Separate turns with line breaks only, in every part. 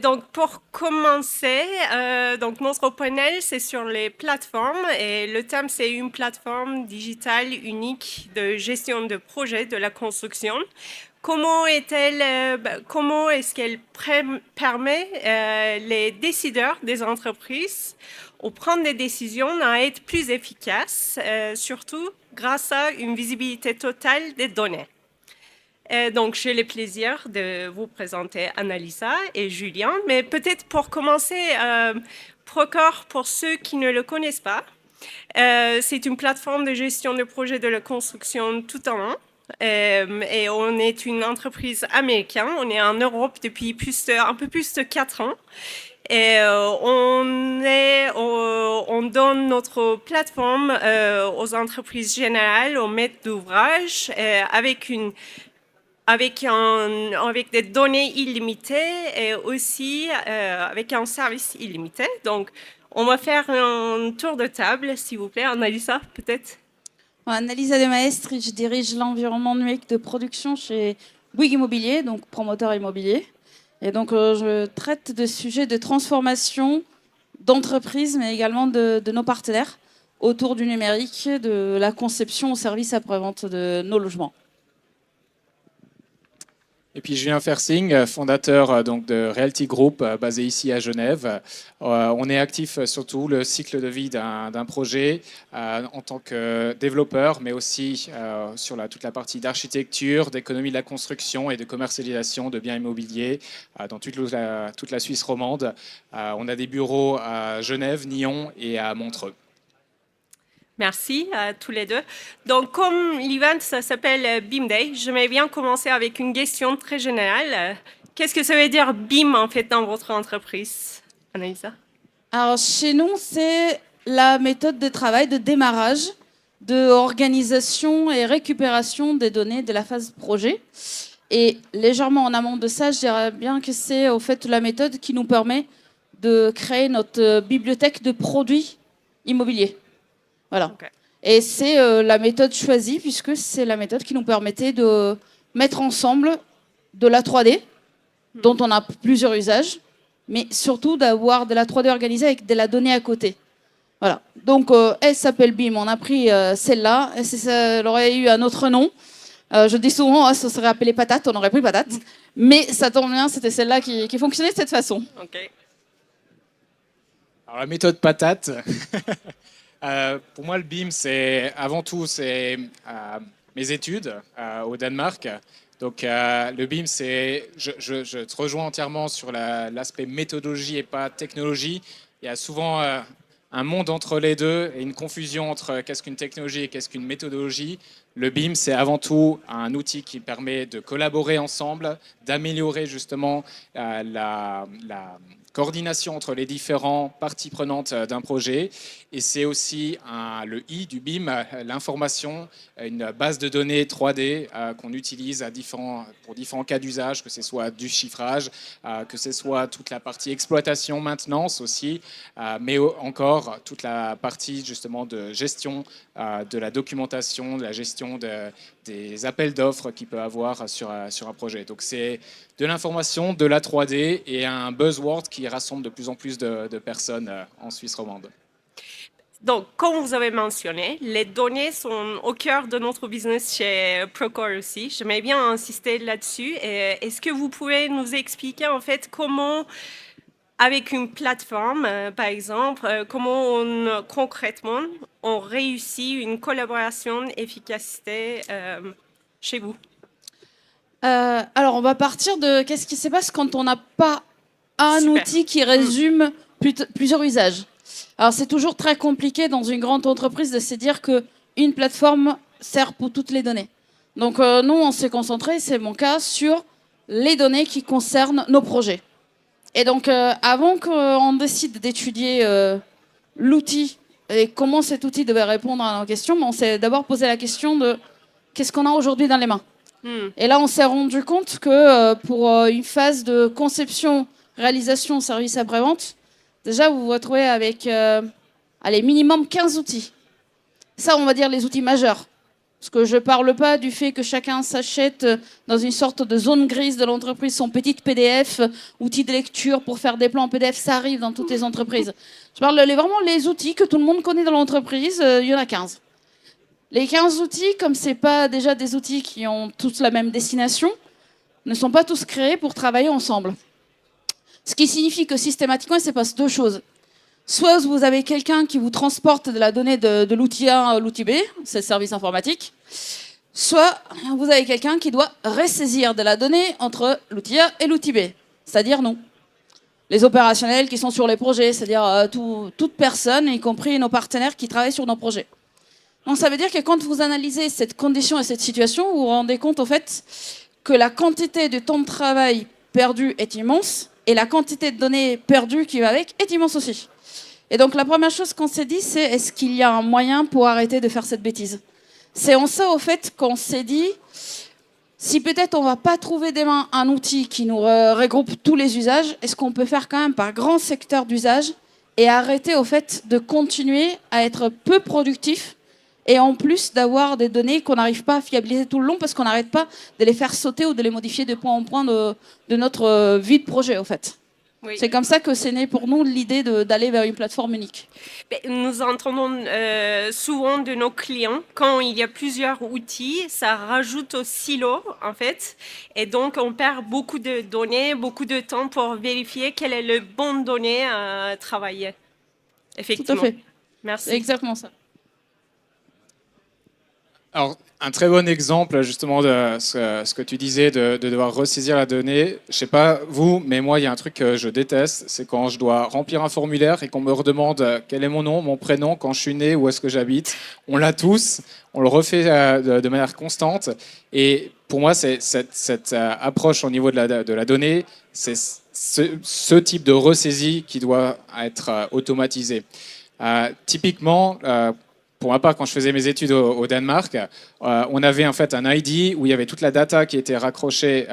Donc, pour commencer, donc notre panel, c'est sur les plateformes et le thème, c'est une plateforme digitale unique de gestion de projet de la construction. Comment est-ce qu'elle permet les décideurs des entreprises au prendre des décisions à être plus efficaces, surtout grâce à une visibilité totale des données. Donc, j'ai le plaisir de vous présenter Annalisa et Julien. Mais peut-être pour commencer, Procore, pour ceux qui ne le connaissent pas, c'est une plateforme de gestion de projets de la construction tout en un. Et on est une entreprise américaine. On est en Europe depuis un peu plus de 4 ans. Et on donne notre plateforme aux entreprises générales, aux maîtres d'ouvrage, avec des données illimitées et aussi avec un service illimité. Donc, on va faire un tour de table, s'il vous plaît. Annalisa, peut-être.
Annalisa de Maestre, je dirige l'environnement numérique de production chez Bouygues Immobilier, donc promoteur immobilier. Et donc, je traite de sujets de transformation d'entreprises, mais également de nos partenaires autour du numérique, de la conception au service après-vente de nos logements.
Et puis Julien Fersing, fondateur donc de Realty Group, basé ici à Genève. On est actif sur tout le cycle de vie d'un projet en tant que développeur, mais aussi sur toute la partie d'architecture, d'économie de la construction et de commercialisation de biens immobiliers dans toute la Suisse romande. On a des bureaux à Genève, Nyon et à Montreux.
Merci à tous les deux. Donc, comme l'event s'appelle BIM Day, j'aimerais bien commencer avec une question très générale. Qu'est-ce que ça veut dire BIM en fait dans votre entreprise, Annalisa?
Alors, chez nous, c'est la méthode de travail de démarrage, de organisation et récupération des données de la phase projet. Et légèrement en amont de ça, je dirais bien que c'est au fait la méthode qui nous permet de créer notre bibliothèque de produits immobiliers. Voilà. Okay. Et c'est la méthode choisie puisque c'est la méthode qui nous permettait de mettre ensemble de la 3D, dont on a plusieurs usages, mais surtout d'avoir de la 3D organisée avec de la donnée à côté. Voilà. Donc, elle s'appelle BIM. On a pris celle-là. Elle aurait eu un autre nom. Je dis souvent, ça serait appelé patate. On aurait pris patate. Mais ça tombe bien, c'était celle-là qui fonctionnait de cette façon.
Okay.
Alors, la méthode patate... pour moi, le BIM, c'est avant tout mes études au Danemark. Donc, le BIM, je te rejoins entièrement sur l'aspect méthodologie et pas technologie. Il y a souvent un monde entre les deux et une confusion entre qu'est-ce qu'une technologie et qu'est-ce qu'une méthodologie. Le BIM, c'est avant tout un outil qui permet de collaborer ensemble, d'améliorer justement la coordination entre les différentes parties prenantes d'un projet. Et c'est aussi le I du BIM, l'information, une base de données 3D qu'on utilise pour différents cas d'usage, que ce soit du chiffrage, que ce soit toute la partie exploitation, maintenance aussi, mais encore toute la partie justement de gestion de la documentation, de la gestion des appels d'offres qu'il peut avoir sur un projet. Donc c'est de l'information, de la 3D et un buzzword qui rassemble de plus en plus de personnes en Suisse romande.
Donc, comme vous avez mentionné, les données sont au cœur de notre business chez Procore aussi. J'aimerais bien insister là-dessus. Est-ce que vous pouvez nous expliquer en fait comment, avec une plateforme par exemple, comment concrètement on réussit une collaboration efficacité chez vous?
Alors, on va partir de qu'est-ce qui se passe quand on n'a pas un outil qui résume plusieurs usages. Alors, c'est toujours très compliqué dans une grande entreprise de se dire qu'une plateforme sert pour toutes les données. Donc, nous, on s'est concentré, c'est mon cas, sur les données qui concernent nos projets. Et donc, avant qu'on décide d'étudier l'outil et comment cet outil devait répondre à nos questions, on s'est d'abord posé la question de qu'est-ce qu'on a aujourd'hui dans les mains. Et là, on s'est rendu compte que pour une phase de conception, réalisation, service après-vente, déjà, vous vous retrouvez avec minimum 15 outils. Ça, on va dire les outils majeurs. Parce que je ne parle pas du fait que chacun s'achète dans une sorte de zone grise de l'entreprise son petit PDF, outil de lecture pour faire des plans PDF, ça arrive dans toutes les entreprises. Je parle vraiment les outils que tout le monde connaît dans l'entreprise, il y en a 15. Les 15 outils, comme ce n'est pas déjà des outils qui ont tous la même destination, ne sont pas tous créés pour travailler ensemble. Ce qui signifie que systématiquement, il se passe deux choses. Soit vous avez quelqu'un qui vous transporte de la donnée de l'outil A à l'outil B, c'est le service informatique. Soit vous avez quelqu'un qui doit ressaisir de la donnée entre l'outil A et l'outil B, c'est-à-dire nous. Les opérationnels qui sont sur les projets, c'est-à-dire toute personne, y compris nos partenaires qui travaillent sur nos projets. Donc ça veut dire que quand vous analysez cette condition et cette situation, vous vous rendez compte au fait que la quantité de temps de travail perdu est immense et la quantité de données perdues qui va avec est immense aussi. Et donc la première chose qu'on s'est dit, c'est est-ce qu'il y a un moyen pour arrêter de faire cette bêtise? C'est en ça, au fait, qu'on s'est dit, si peut-être on ne va pas trouver demain un outil qui nous regroupe tous les usages, est-ce qu'on peut faire quand même par grand secteur d'usage et arrêter, au fait, de continuer à être peu productif et en plus d'avoir des données qu'on n'arrive pas à fiabiliser tout le long parce qu'on n'arrête pas de les faire sauter ou de les modifier de point en point de notre vie de projet, au fait. Oui. C'est comme ça que c'est né pour nous l'idée d'aller vers une plateforme unique.
Nous entendons souvent de nos clients, quand il y a plusieurs outils, ça rajoute au silo en fait. Et donc on perd beaucoup de données, beaucoup de temps pour vérifier quelle est la bonne donnée à travailler. Effectivement.
Tout à fait.
Merci.
C'est exactement ça.
Alors, un très bon exemple justement de ce que tu disais de devoir ressaisir la donnée. Je sais pas vous, mais moi il y a un truc que je déteste, c'est quand je dois remplir un formulaire et qu'on me redemande quel est mon nom, mon prénom, quand je suis né, où est-ce que j'habite. On l'a tous, on le refait de manière constante. Et pour moi, c'est cette approche au niveau de la donnée, c'est ce type de ressaisie qui doit être automatisé. Typiquement, pour ma part, quand je faisais mes études au Danemark, on avait en fait un ID où il y avait toute la data qui était rattachée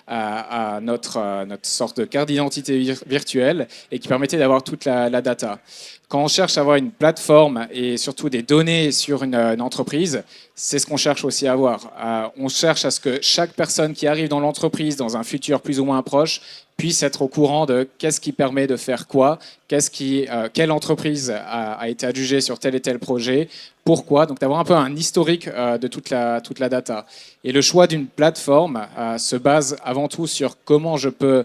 à notre sorte de carte d'identité virtuelle et qui permettait d'avoir toute la data. Quand on cherche à avoir une plateforme et surtout des données sur une entreprise, c'est ce qu'on cherche aussi à avoir. On cherche à ce que chaque personne qui arrive dans l'entreprise dans un futur plus ou moins proche puisse être au courant de qu'est-ce qui permet de faire quoi, quelle entreprise a été adjugée sur tel et tel projet, pourquoi. Donc d'avoir un peu un historique de toute la data. Et le choix d'une plateforme se base avant tout sur comment je peux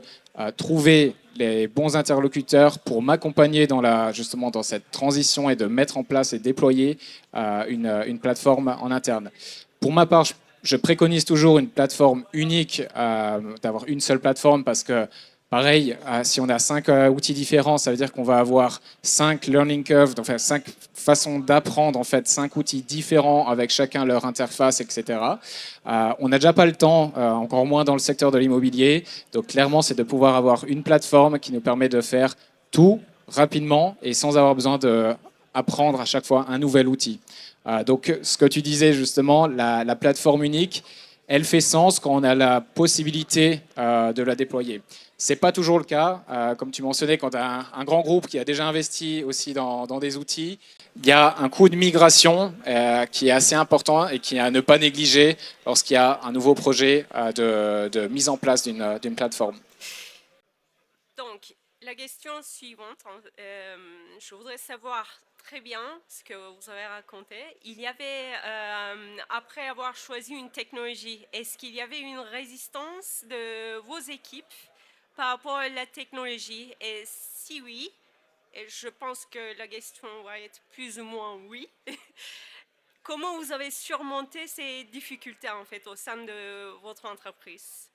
trouver les bons interlocuteurs pour m'accompagner justement dans cette transition et de mettre en place et déployer une plateforme en interne. Pour ma part, je préconise toujours une plateforme unique, d'avoir une seule plateforme parce que, pareil, si on a 5 outils différents, ça veut dire qu'on va avoir 5 learning curves, enfin 5 façons d'apprendre, en fait, 5 outils différents avec chacun leur interface, etc. On n'a déjà pas le temps, encore moins dans le secteur de l'immobilier. Donc clairement, c'est de pouvoir avoir une plateforme qui nous permet de faire tout rapidement et sans avoir besoin d'apprendre à chaque fois un nouvel outil. Donc ce que tu disais justement, la plateforme unique, elle fait sens quand on a la possibilité de la déployer. Ce n'est pas toujours le cas. Comme tu mentionnais, quand tu as un grand groupe qui a déjà investi aussi dans des outils, il y a un coût de migration qui est assez important et qui est à ne pas négliger lorsqu'il y a un nouveau projet de mise en place d'une plateforme.
Donc, la question suivante, je voudrais savoir très bien ce que vous avez raconté. Il y avait, après avoir choisi une technologie, est-ce qu'il y avait une résistance de vos équipes par rapport à la technologie? Et si oui, et je pense que la question va être plus ou moins oui, comment vous avez surmonté ces difficultés en fait au sein de votre entreprise?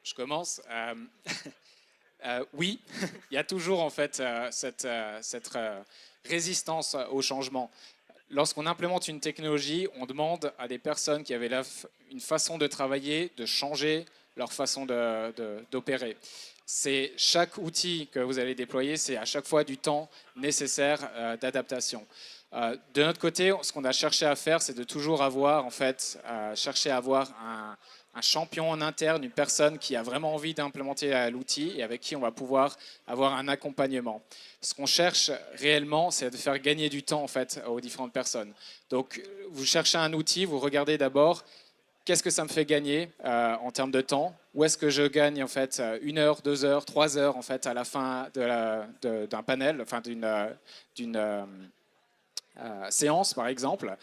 Je commence. Oui, il y a toujours en fait cette résistance au changement. Lorsqu'on implémente une technologie, on demande à des personnes qui avaient une façon de travailler de changer leur façon d'opérer. C'est chaque outil que vous allez déployer, c'est à chaque fois du temps nécessaire d'adaptation. De notre côté, ce qu'on a cherché à faire, c'est de toujours avoir, en fait, chercher à avoir un champion en interne, une personne qui a vraiment envie d'implémenter l'outil et avec qui on va pouvoir avoir un accompagnement. Ce qu'on cherche réellement, c'est de faire gagner du temps en fait aux différentes personnes. Donc, vous cherchez un outil, vous regardez d'abord qu'est-ce que ça me fait gagner en termes de temps. Où est-ce que je gagne en fait 1 heure, 2 heures, 3 heures en fait à la fin d'un panel, enfin d'une séance par exemple,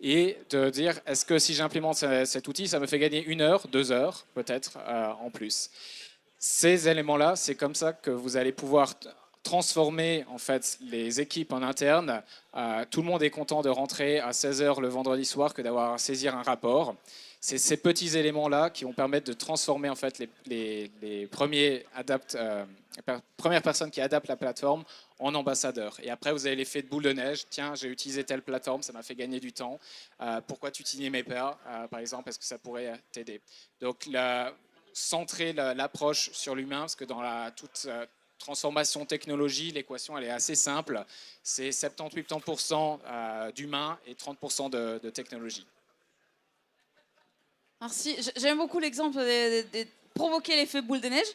et de dire est-ce que si j'implémente cet outil, ça me fait gagner 1 heure, 2 heures peut-être en plus. Ces éléments-là, c'est comme ça que vous allez pouvoir transformer en fait les équipes en interne. Tout le monde est content de rentrer à 16 heures le vendredi soir que d'avoir à saisir un rapport. C'est ces petits éléments-là qui vont permettre de transformer en fait les premières personnes qui adaptent la plateforme en ambassadeurs. Et après, vous avez l'effet de boule de neige. Tiens, j'ai utilisé telle plateforme, ça m'a fait gagner du temps. Pourquoi tu t'y mets pas, par exemple, est-ce que ça pourrait t'aider? Donc, centrer l'approche sur l'humain, parce que dans toute transformation technologie, l'équation elle est assez simple. C'est 70-80% d'humain et 30% de technologie.
Merci. J'aime beaucoup l'exemple de provoquer l'effet boule de neige.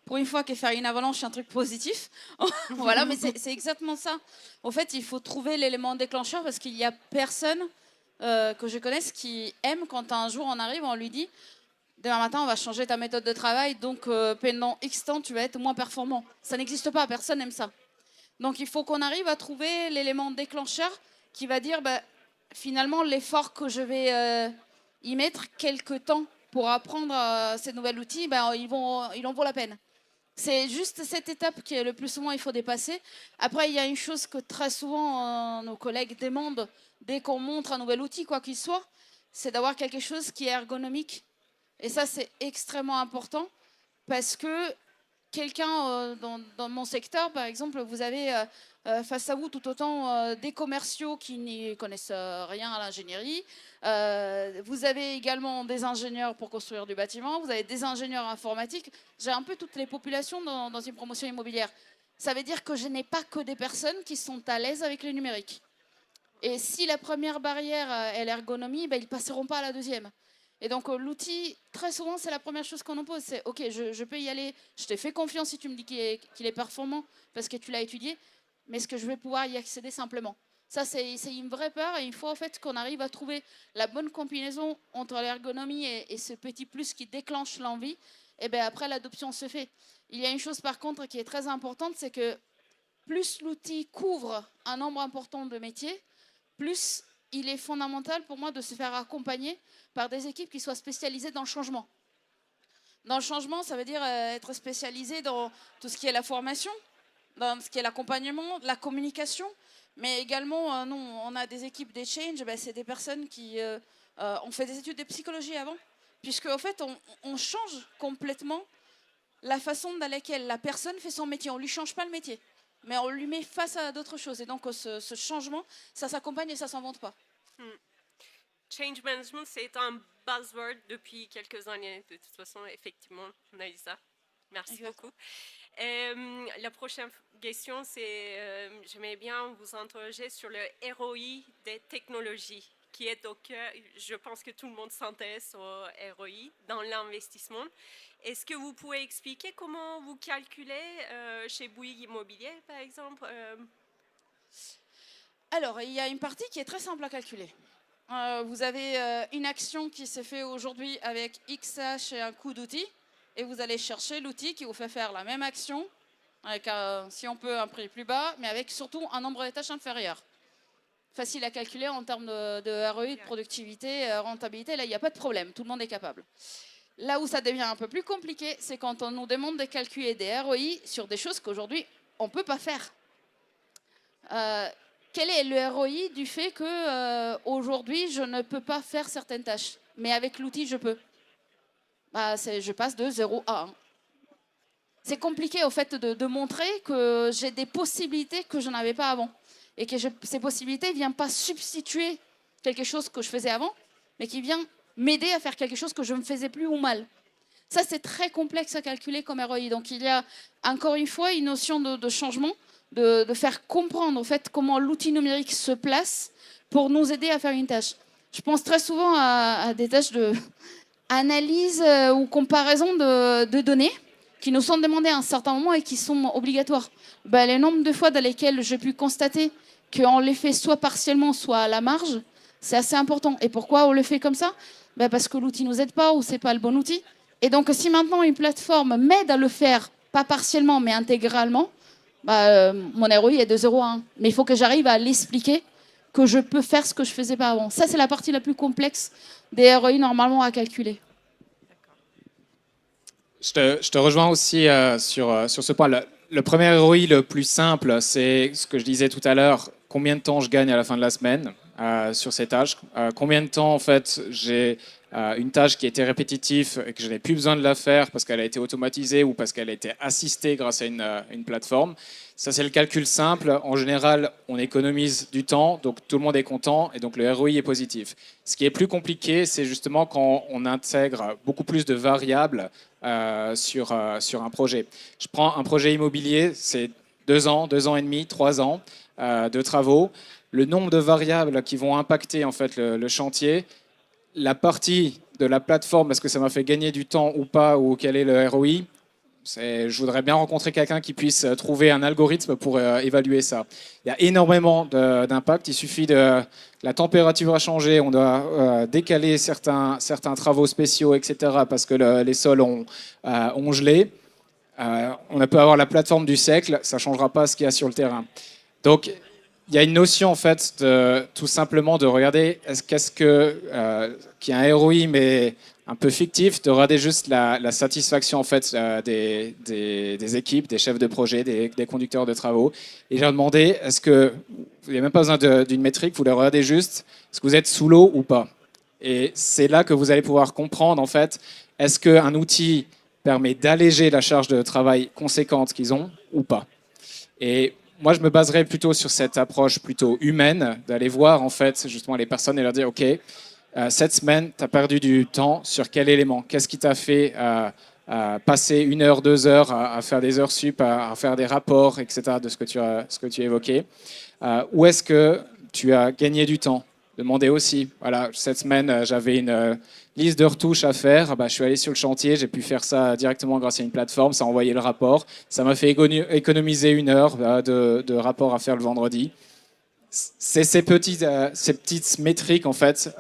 Pour une fois que faire une avalanche, c'est un truc positif. Voilà, mais c'est exactement ça. En fait, il faut trouver l'élément déclencheur parce qu'il n'y a personne que je connaisse qui aime quand un jour on arrive, on lui dit demain matin, on va changer ta méthode de travail, donc pendant X temps, tu vas être moins performant. Ça n'existe pas, personne n'aime ça. Donc il faut qu'on arrive à trouver l'élément déclencheur qui va dire finalement l'effort que je vais y mettre quelques temps pour apprendre ces nouveaux outils, il en vaut la peine. C'est juste cette étape qui est le plus souvent il faut dépasser. Après, il y a une chose que très souvent nos collègues demandent dès qu'on montre un nouvel outil, quoi qu'il soit, c'est d'avoir quelque chose qui est ergonomique. Et ça, c'est extrêmement important parce que quelqu'un dans mon secteur, par exemple, vous avez face à vous tout autant des commerciaux qui n'y connaissent rien à l'ingénierie. Vous avez également des ingénieurs pour construire du bâtiment. Vous avez des ingénieurs informatiques. J'ai un peu toutes les populations dans une promotion immobilière. Ça veut dire que je n'ai pas que des personnes qui sont à l'aise avec le numérique. Et si la première barrière est l'ergonomie, ils ne passeront pas à la deuxième. Et donc l'outil, très souvent, c'est la première chose qu'on nous pose. C'est OK, je peux y aller, je te fais confiance si tu me dis qu'il est performant parce que tu l'as étudié, mais est-ce que je vais pouvoir y accéder simplement? Ça, c'est une vraie peur et il faut en fait qu'on arrive à trouver la bonne combinaison entre l'ergonomie et ce petit plus qui déclenche l'envie. Et bien après, l'adoption se fait. Il y a une chose par contre qui est très importante, c'est que plus l'outil couvre un nombre important de métiers, plus il est fondamental pour moi de se faire accompagner par des équipes qui soient spécialisées dans le changement. Dans le changement, ça veut dire être spécialisé dans tout ce qui est la formation, dans ce qui est l'accompagnement, la communication, mais également, nous, on a des équipes des change, c'est des personnes qui ont fait des études de psychologie avant, puisque en fait, on change complètement la façon dans laquelle la personne fait son métier. On ne lui change pas le métier, mais on lui met face à d'autres choses. Et donc, ce changement, ça s'accompagne et ça ne s'invente pas.
Change management, c'est un buzzword depuis quelques années. De toute façon, effectivement, on a eu ça. Merci beaucoup. La prochaine question, c'est j'aimerais bien vous interroger sur le ROI des technologies, qui est au cœur. Je pense que tout le monde s'intéresse au ROI dans l'investissement. Est-ce que vous pouvez expliquer comment vous calculez chez Bouygues Immobilier, par exemple
Alors, il y a une partie qui est très simple à calculer. Vous avez une action qui se fait aujourd'hui avec XH et un coût d'outil, et vous allez chercher l'outil qui vous fait faire la même action, avec, si on peut, un prix plus bas, mais avec surtout un nombre de tâches inférieur. Facile à calculer en termes de ROI, de productivité, rentabilité, là, il n'y a pas de problème, tout le monde est capable. Là où ça devient un peu plus compliqué, c'est quand on nous demande de calculer des ROI sur des choses qu'aujourd'hui, on ne peut pas faire. Quel est le ROI du fait que aujourd'hui je ne peux pas faire certaines tâches, mais avec l'outil je peux? Je passe de 0 à 1. C'est compliqué au fait de montrer que j'ai des possibilités que je n'avais pas avant et que ces possibilités ne viennent pas substituer quelque chose que je faisais avant, mais qui vient m'aider à faire quelque chose que je ne faisais plus ou mal. Ça, c'est très complexe à calculer comme ROI. Donc il y a encore une fois une notion de changement, de faire comprendre en fait comment l'outil numérique se place pour nous aider à faire une tâche. Je pense très souvent à des tâches analyse ou comparaison de données qui nous sont demandées à un certain moment et qui sont obligatoires. Les nombres de fois dans lesquelles j'ai pu constater qu'on les fait soit partiellement, soit à la marge, c'est assez important. Et pourquoi on le fait comme ça? Parce que l'outil ne nous aide pas ou ce n'est pas le bon outil. Et donc, si maintenant une plateforme m'aide à le faire, pas partiellement, mais intégralement, mon ROI est de 0 à 1. Mais il faut que j'arrive à l'expliquer que je peux faire ce que je ne faisais pas avant. Ça, c'est la partie la plus complexe des ROI normalement à calculer.
Je te rejoins aussi sur ce point. Le premier ROI le plus simple, c'est ce que je disais tout à l'heure, combien de temps je gagne à la fin de la semaine sur ces tâches, combien de temps en fait j'ai une tâche qui était répétitive et que je n'ai plus besoin de la faire parce qu'elle a été automatisée ou parce qu'elle a été assistée grâce à une plateforme. Ça, c'est le calcul simple. En général, on économise du temps, donc tout le monde est content et donc le ROI est positif. Ce qui est plus compliqué, c'est justement quand on intègre beaucoup plus de variables sur un projet. Je prends un projet immobilier, c'est 2 ans, 2 ans et demi, 3 ans de travaux. Le nombre de variables qui vont impacter en fait le chantier, la partie de la plateforme, est-ce que ça m'a fait gagner du temps ou pas, ou quel est le ROI, je voudrais bien rencontrer quelqu'un qui puisse trouver un algorithme pour évaluer ça. Il y a énormément d'impact. Il suffit de la température a changé, on doit décaler certains travaux spéciaux, etc. parce que les sols ont gelé. On peut avoir la plateforme du siècle, ça ne changera pas ce qu'il y a sur le terrain. Donc, il y a une notion en fait tout simplement de regarder qu'est-ce qu'il y a un ROI mais un peu fictif, de regarder juste la satisfaction en fait des équipes, des chefs de projet, des conducteurs de travaux, et leur demander est-ce que vous n'avez même pas besoin d'une métrique, vous les regardez juste est-ce que vous êtes sous l'eau ou pas. Et c'est là que vous allez pouvoir comprendre en fait est-ce qu'un outil permet d'alléger la charge de travail conséquente qu'ils ont ou pas. Et moi, je me baserais plutôt sur cette approche plutôt humaine, d'aller voir en fait justement les personnes et leur dire, OK, cette semaine, tu as perdu du temps sur quel élément? Qu'est-ce qui t'a fait passer 1 heure, 2 heures à faire des heures sup, à faire des rapports, etc., de ce que tu as évoqué? Où est-ce que tu as gagné du temps? Demander aussi, voilà, cette semaine, j'avais une liste de retouches à faire. Je suis allé sur le chantier, j'ai pu faire ça directement grâce à une plateforme, ça a envoyé le rapport. Ça m'a fait économiser 1 heure de rapport à faire le vendredi. C'est ces petites métriques en fait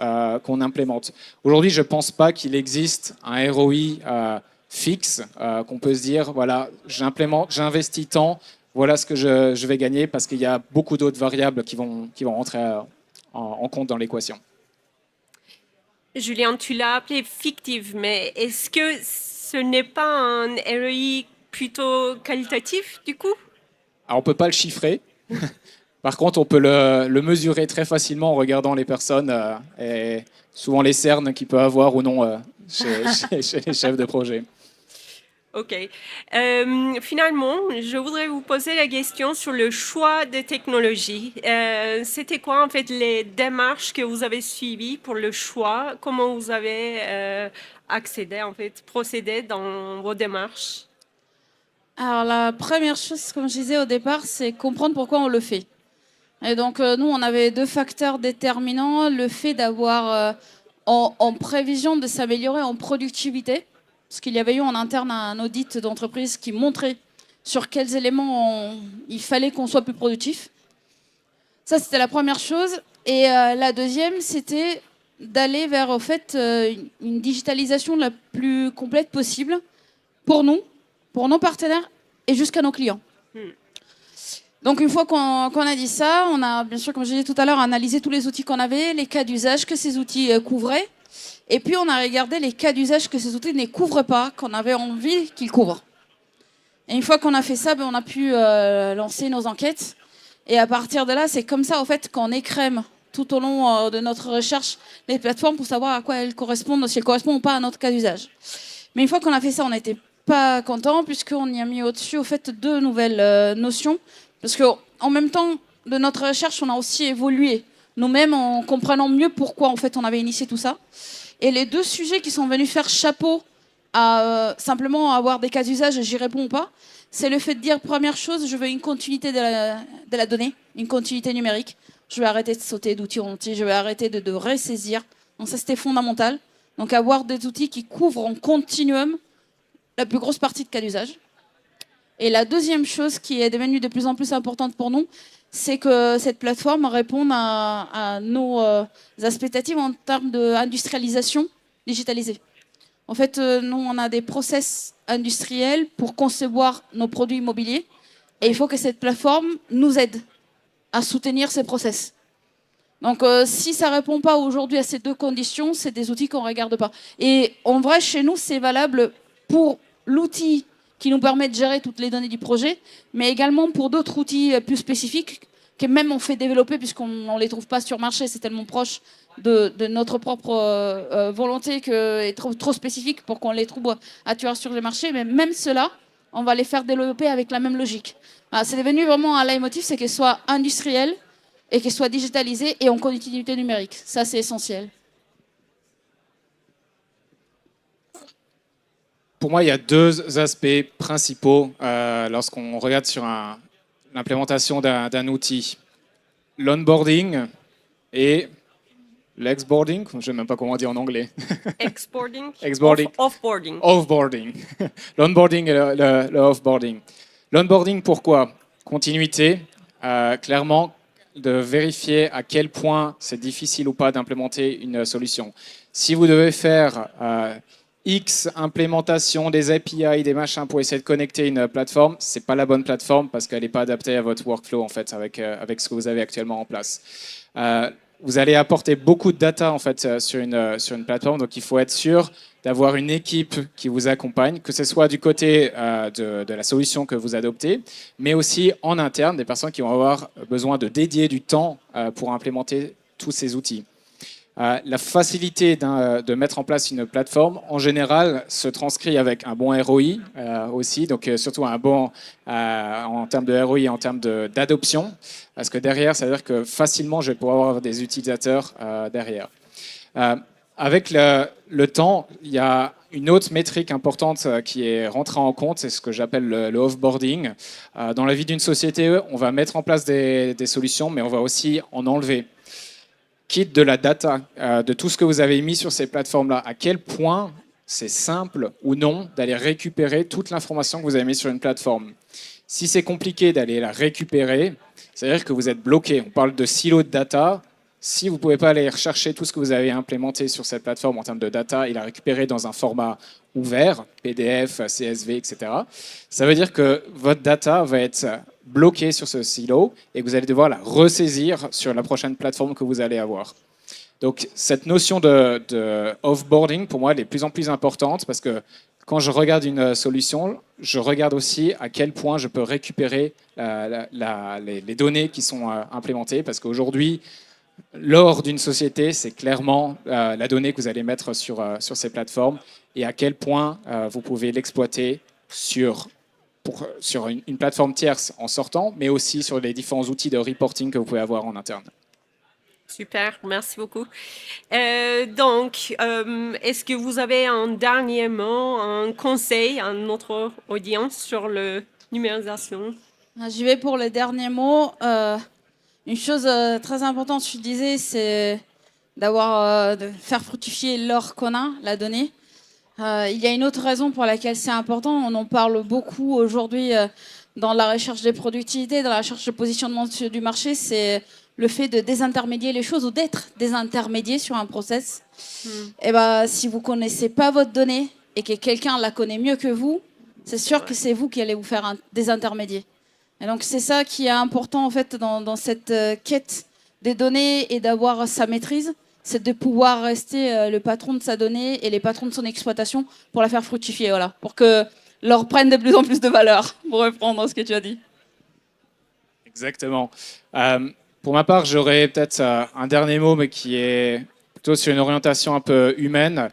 qu'on implémente. Aujourd'hui, je ne pense pas qu'il existe un ROI fixe qu'on peut se dire, voilà, j'investis tant, voilà ce que je vais gagner, parce qu'il y a beaucoup d'autres variables qui vont rentrer en compte dans l'équation.
Julien, tu l'as appelé fictive, mais est-ce que ce n'est pas un ROI plutôt qualitatif du coup?
Alors, on ne peut pas le chiffrer. Par contre, on peut le mesurer très facilement en regardant les personnes et souvent les cernes qu'il peut avoir ou non chez les chefs de projet.
Ok. Finalement, je voudrais vous poser la question sur le choix des technologies. C'était quoi en fait les démarches que vous avez suivies pour le choix? Comment vous avez accédé en fait, procédé dans vos démarches?
Alors la première chose, comme je disais au départ, c'est comprendre pourquoi on le fait. Et donc nous, on avait 2 facteurs déterminants. Le fait d'avoir en prévision de s'améliorer en productivité, parce qu'il y avait eu en interne un audit d'entreprise qui montrait sur quels éléments il fallait qu'on soit plus productif. Ça, c'était la première chose. Et la deuxième, c'était d'aller vers au fait, une digitalisation la plus complète possible pour nous, pour nos partenaires et jusqu'à nos clients. Donc une fois qu'on a dit ça, on a bien sûr, comme je disais tout à l'heure, analysé tous les outils qu'on avait, les cas d'usage que ces outils couvraient. Et puis on a regardé les cas d'usage que ces outils ne couvrent pas, qu'on avait envie qu'ils couvrent. Et une fois qu'on a fait ça, on a pu lancer nos enquêtes. Et à partir de là, c'est comme ça, au fait, qu'on écrème tout au long de notre recherche les plateformes pour savoir à quoi elles correspondent, si elles correspondent ou pas à notre cas d'usage. Mais une fois qu'on a fait ça, on n'était pas content, puisqu'on y a mis au-dessus, au fait, 2 nouvelles notions. Parce qu'en même temps de notre recherche, on a aussi évolué nous-mêmes en comprenant mieux pourquoi en fait, on avait initié tout ça. Et les 2 sujets qui sont venus faire chapeau à simplement avoir des cas d'usage, j'y réponds ou pas, c'est le fait de dire, première chose, je veux une continuité de la donnée, une continuité numérique. Je vais arrêter de sauter d'outil en outil, je vais arrêter de ressaisir. Donc ça, c'était fondamental. Donc avoir des outils qui couvrent en continuum la plus grosse partie de cas d'usage. Et la deuxième chose qui est devenue de plus en plus importante pour nous, c'est que cette plateforme réponde à nos expectatives en termes d'industrialisation digitalisée. En fait, nous, on a des process industriels pour concevoir nos produits immobiliers. Et il faut que cette plateforme nous aide à soutenir ces process. Donc, si ça ne répond pas aujourd'hui à ces deux conditions, c'est des outils qu'on ne regarde pas. Et en vrai, chez nous, c'est valable pour l'outil qui nous permet de gérer toutes les données du projet, mais également pour d'autres outils plus spécifiques que même on fait développer puisqu'on ne les trouve pas sur marché. C'est tellement proche de notre propre volonté et trop spécifique pour qu'on les trouve à tuer sur le marché. Mais même cela, on va les faire développer avec la même logique. Voilà, c'est devenu vraiment un leitmotiv, c'est qu'elles soient industrielles et qu'elles soient digitalisées et en continuité numérique. Ça, c'est essentiel.
Pour moi, il y a deux aspects principaux lorsqu'on regarde sur l'implémentation d'un outil. L'onboarding et l'exboarding, je ne sais même pas comment dire en anglais.
Exporting,
Exboarding.
offboarding.
Offboarding. L'onboarding et le offboarding. L'onboarding, pourquoi? Continuité, clairement, de vérifier à quel point c'est difficile ou pas d'implémenter une solution. Si vous devez faire X implémentation des API, des machins pour essayer de connecter une plateforme, c'est pas la bonne plateforme parce qu'elle n'est pas adaptée à votre workflow en fait avec ce que vous avez actuellement en place. Vous allez apporter beaucoup de data en fait sur une plateforme, donc il faut être sûr d'avoir une équipe qui vous accompagne, que ce soit du côté de la solution que vous adoptez, mais aussi en interne, des personnes qui vont avoir besoin de dédier du temps pour implémenter tous ces outils. La facilité de mettre en place une plateforme, en général, se transcrit avec un bon ROI aussi, donc surtout un bon en termes de ROI, en termes d'adoption, parce que derrière, ça veut dire que facilement, je vais pouvoir avoir des utilisateurs derrière. Avec le temps, il y a une autre métrique importante qui est rentrée en compte, c'est ce que j'appelle le offboarding. Dans la vie d'une société, on va mettre en place des solutions, mais on va aussi en enlever. Quitte de la data, de tout ce que vous avez mis sur ces plateformes-là, à quel point c'est simple ou non d'aller récupérer toute l'information que vous avez mis sur une plateforme. Si c'est compliqué d'aller la récupérer, c'est-à-dire que vous êtes bloqué. On parle de silos de data. Si vous ne pouvez pas aller rechercher tout ce que vous avez implémenté sur cette plateforme en termes de data et la récupérer dans un format ouvert, PDF, CSV, etc., ça veut dire que votre data va être bloquée sur ce silo et que vous allez devoir la ressaisir sur la prochaine plateforme que vous allez avoir. Donc cette notion de offboarding, pour moi, elle est de plus en plus importante parce que quand je regarde une solution, je regarde aussi à quel point je peux récupérer les données qui sont implémentées parce qu'aujourd'hui, l'or d'une société, c'est clairement la donnée que vous allez mettre sur ces plateformes et à quel point vous pouvez l'exploiter sur une plateforme tierce en sortant, mais aussi sur les différents outils de reporting que vous pouvez avoir en interne.
Super, merci beaucoup. Est-ce que vous avez un dernier mot, un conseil à notre audience sur la numérisation?
J'y vais pour le dernier mot. Une chose très importante, je disais, c'est de faire fructifier l'or qu'on a, la donnée. Il y a une autre raison pour laquelle c'est important. On en parle beaucoup aujourd'hui dans la recherche des productivités, dans la recherche de positionnement du marché. C'est le fait de désintermédier les choses ou d'être désintermédié sur un process. Et si vous ne connaissez pas votre donnée et que quelqu'un la connaît mieux que vous, c'est sûr que c'est vous qui allez vous faire un désintermédier. Et donc c'est ça qui est important en fait dans cette quête des données et d'avoir sa maîtrise, c'est de pouvoir rester le patron de sa donnée et les patrons de son exploitation pour la faire fructifier, voilà, pour que l'or prenne de plus en plus de valeur, pour reprendre ce que tu as dit.
Exactement. Pour ma part, j'aurais peut-être un dernier mot, mais qui est plutôt sur une orientation un peu humaine.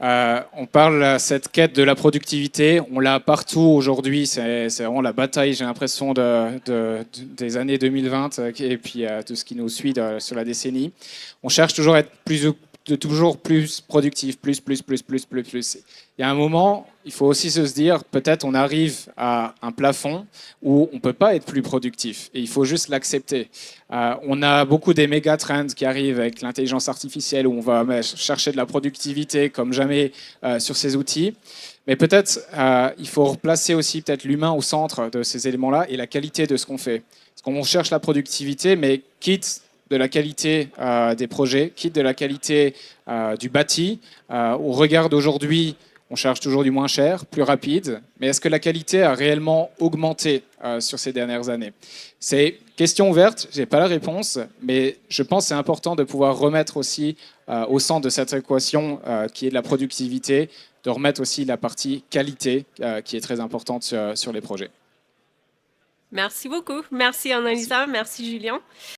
On parle de cette quête de la productivité, on l'a partout aujourd'hui, c'est vraiment la bataille, j'ai l'impression, des années 2020 et puis tout ce qui nous suit sur la décennie. On cherche toujours à être de toujours plus productif, plus. Il y a un moment, il faut aussi se dire, peut-être on arrive à un plafond où on ne peut pas être plus productif et il faut juste l'accepter. On a beaucoup des méga trends qui arrivent avec l'intelligence artificielle où on va chercher de la productivité comme jamais sur ces outils. Mais peut-être il faut replacer aussi peut-être l'humain au centre de ces éléments-là et la qualité de ce qu'on fait. Parce qu'on cherche la productivité, mais quitte de la qualité des projets, quitte de la qualité du bâti. Au regard d'aujourd'hui, on cherche toujours du moins cher, plus rapide, mais est-ce que la qualité a réellement augmenté sur ces dernières années? C'est question ouverte, je n'ai pas la réponse, mais je pense que c'est important de pouvoir remettre aussi au centre de cette équation qui est de la productivité, de remettre aussi la partie qualité qui est très importante sur les projets.
Merci beaucoup. Merci Annalisa, merci Julien.